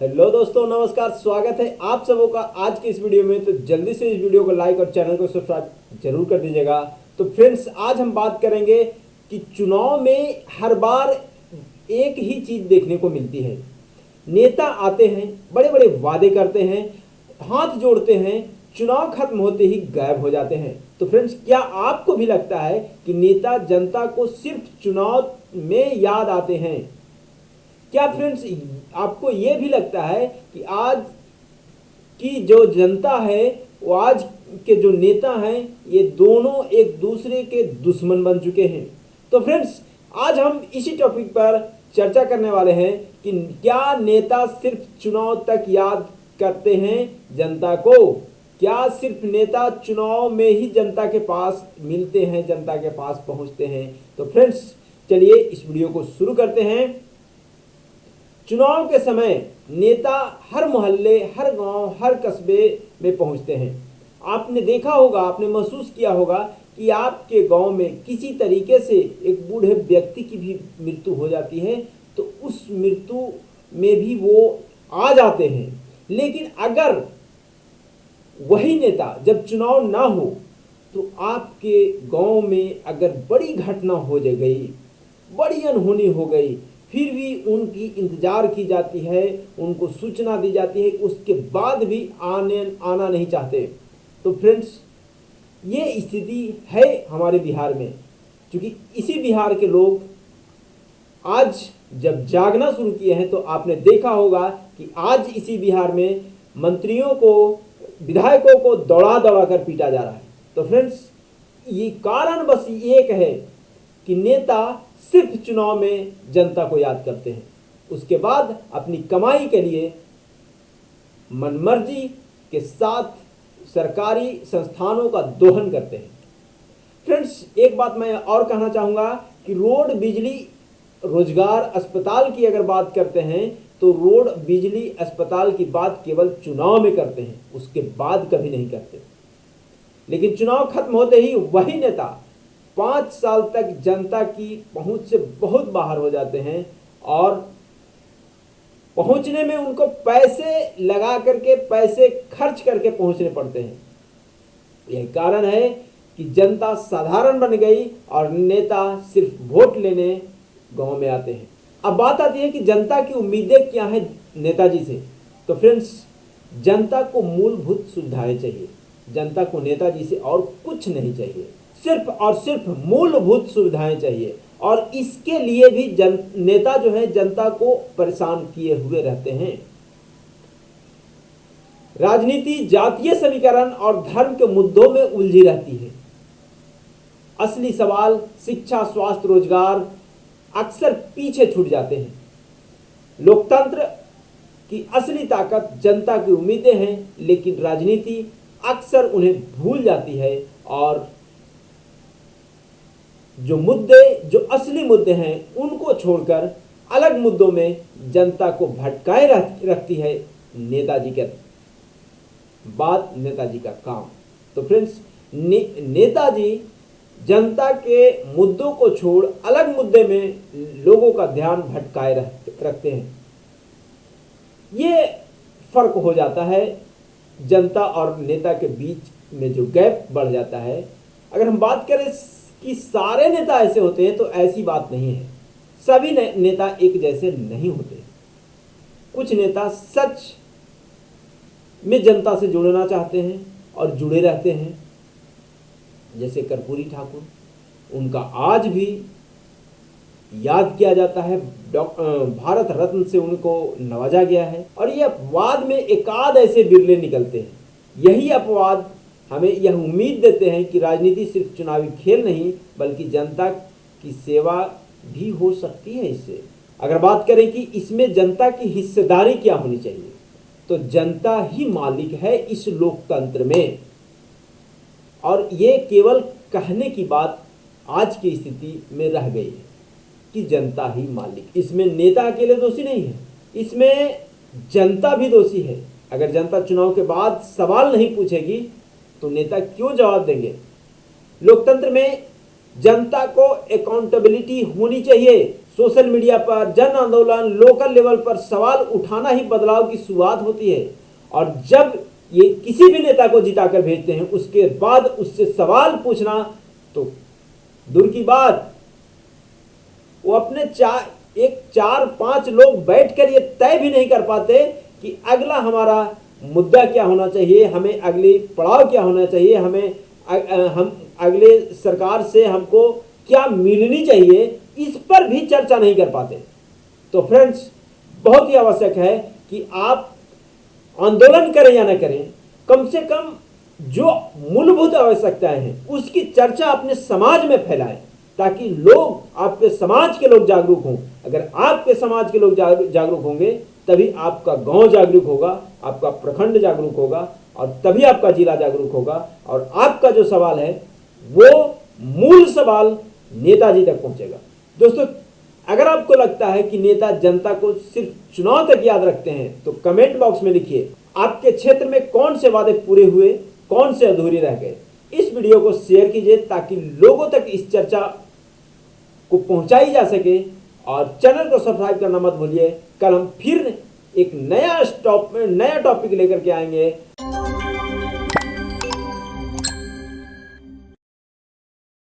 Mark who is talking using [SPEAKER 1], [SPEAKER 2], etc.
[SPEAKER 1] Hello दोस्तों, नमस्कार। स्वागत है आप सबों का आज के इस वीडियो में। तो जल्दी से इस वीडियो को लाइक और चैनल को सब्सक्राइब जरूर कर दीजिएगा। तो फ्रेंड्स, आज हम बात करेंगे कि चुनाव में हर बार एक ही चीज देखने को मिलती है। नेता आते हैं, बड़े बड़े वादे करते हैं, हाथ जोड़ते हैं, चुनाव खत्म होते ही गायब हो जाते हैं। तो फ्रेंड्स, क्या आपको भी लगता है कि नेता जनता को सिर्फ चुनाव में याद आते हैं? क्या फ्रेंड्स, आपको यह भी लगता है कि आज की जो जनता है, वो आज के जो नेता हैं, ये दोनों एक दूसरे के दुश्मन बन चुके हैं? तो फ्रेंड्स, आज हम इसी टॉपिक पर चर्चा करने वाले हैं कि क्या नेता सिर्फ चुनाव तक याद करते हैं जनता को? क्या सिर्फ नेता चुनाव में ही जनता के पास मिलते हैं, जनता के पास पहुंचते हैं? तो फ्रेंड्स, चलिए इस वीडियो को शुरू करते हैं। चुनाव के समय नेता हर मोहल्ले, हर गांव, हर कस्बे में पहुंचते हैं। आपने देखा होगा, आपने महसूस किया होगा कि आपके गांव में किसी तरीके से एक बूढ़े व्यक्ति की भी मृत्यु हो जाती है, तो उस मृत्यु में भी वो आ जाते हैं। लेकिन अगर वही नेता जब चुनाव ना हो, तो आपके गांव में अगर बड़ी घटना हो गई, बड़ी अनहोनी हो गई, फिर भी उनकी इंतजार की जाती है, उनको सूचना दी जाती है, उसके बाद भी आना नहीं चाहते। तो फ्रेंड्स, ये स्थिति है हमारे बिहार में। क्योंकि इसी बिहार के लोग आज जब जागना शुरू किए हैं, तो आपने देखा होगा कि आज इसी बिहार में मंत्रियों को, विधायकों को दौड़ा दौड़ा कर पीटा जा रहा है। तो फ्रेंड्स, ये कारण बस एक है कि नेता सिर्फ चुनाव में जनता को याद करते हैं, उसके बाद अपनी कमाई के लिए मनमर्जी के साथ सरकारी संस्थानों का दोहन करते हैं। फ्रेंड्स, एक बात मैं और कहना चाहूँगा कि रोड, बिजली, रोजगार, अस्पताल की अगर बात करते हैं, तो रोड, बिजली, अस्पताल की बात केवल चुनाव में करते हैं, उसके बाद कभी नहीं करते। लेकिन चुनाव खत्म होते ही वही नेता 5 साल तक जनता की पहुंच से बहुत बाहर हो जाते हैं और पहुंचने में उनको पैसे लगा करके, पैसे खर्च करके पहुंचने पड़ते हैं। यही कारण है कि जनता साधारण बन गई और नेता सिर्फ वोट लेने गांव में आते हैं। अब बात आती है कि जनता की उम्मीदें क्या हैं नेताजी से। तो फ्रेंड्स, जनता को मूलभूत सुविधाएं चाहिए। जनता को नेताजी से और कुछ नहीं चाहिए, सिर्फ और सिर्फ मूलभूत सुविधाएं चाहिए। और इसके लिए भी नेता जो है जनता को परेशान किए हुए रहते हैं। राजनीति जातीय समीकरण और धर्म के मुद्दों में उलझी रहती है। असली सवाल शिक्षा, स्वास्थ्य, रोजगार अक्सर पीछे छूट जाते हैं। लोकतंत्र की असली ताकत जनता की उम्मीदें हैं, लेकिन राजनीति अक्सर उन्हें भूल जाती है और जो असली मुद्दे हैं उनको छोड़कर अलग मुद्दों में जनता को भटकाए रखती है नेताजी का काम। तो फ्रेंड्स, नेताजी जनता के मुद्दों को छोड़ अलग मुद्दे में लोगों का ध्यान भटकाए रखते हैं। ये फर्क हो जाता है, जनता और नेता के बीच में जो गैप बढ़ जाता है। अगर हम बात करें कि सारे नेता ऐसे होते हैं, तो ऐसी बात नहीं है। सभी नेता एक जैसे नहीं होते। कुछ नेता सच में जनता से जुड़ना चाहते हैं और जुड़े रहते हैं, जैसे कर्पूरी ठाकुर। उनका आज भी याद किया जाता है, भारत रत्न से उनको नवाजा गया है। और ये अपवाद में एकाध ऐसे बिरले निकलते हैं। यही अपवाद हमें यह उम्मीद देते हैं कि राजनीति सिर्फ चुनावी खेल नहीं, बल्कि जनता की सेवा भी हो सकती है इससे। अगर बात करें कि इसमें जनता की हिस्सेदारी क्या होनी चाहिए, तो जनता ही मालिक है इस लोकतंत्र में। और ये केवल कहने की बात आज की स्थिति में रह गई है कि जनता ही मालिक। इसमें नेता अकेले दोषी नहीं है, इसमें जनता भी दोषी है। अगर जनता चुनाव के बाद सवाल नहीं पूछेगी, तो नेता क्यों जवाब देंगे? लोकतंत्र में जनता को अकाउंटेबिलिटी होनी चाहिए। सोशल मीडिया पर जन आंदोलन लोकल लेवल पर सवाल उठाना ही बदलाव की शुरुआत होती है। और जब ये किसी भी नेता को जिताकर भेजते हैं उसके बाद उससे सवाल पूछना तो दूर की बात, वो अपने चार पांच लोग बैठकर ये तय भी नहीं कर पाते कि अगला हमारा मुद्दा क्या होना चाहिए, हमें अगली पड़ाव क्या होना चाहिए, हम अगले सरकार से हमको क्या मिलनी चाहिए, इस पर भी चर्चा नहीं कर पाते। तो फ्रेंड्स, बहुत ही आवश्यक है कि आप आंदोलन करें या न करें, कम से कम जो मूलभूत आवश्यकताएं हैं उसकी चर्चा अपने समाज में फैलाएं, ताकि लोग, आपके समाज के लोग जागरूक हों। अगर आपके समाज के लोग जागरूक होंगे तभी आपका गांव जागरूक होगा, आपका प्रखंड जागरूक होगा और तभी आपका जिला जागरूक होगा और आपका जो सवाल है वो मूल सवाल नेताजी तक पहुंचेगा। दोस्तों, अगर आपको लगता है कि नेता जनता को सिर्फ चुनाव तक याद रखते हैं तो कमेंट बॉक्स में लिखिए आपके क्षेत्र में कौन से वादे पूरे हुए, कौन से अधूरे रह गए। इस वीडियो को शेयर कीजिए ताकि लोगों तक इस चर्चा को पहुंचाई जा सके और चैनल को सब्सक्राइब करना मत भूलिए। कल हम फिर एक नया टॉपिक लेकर के आएंगे।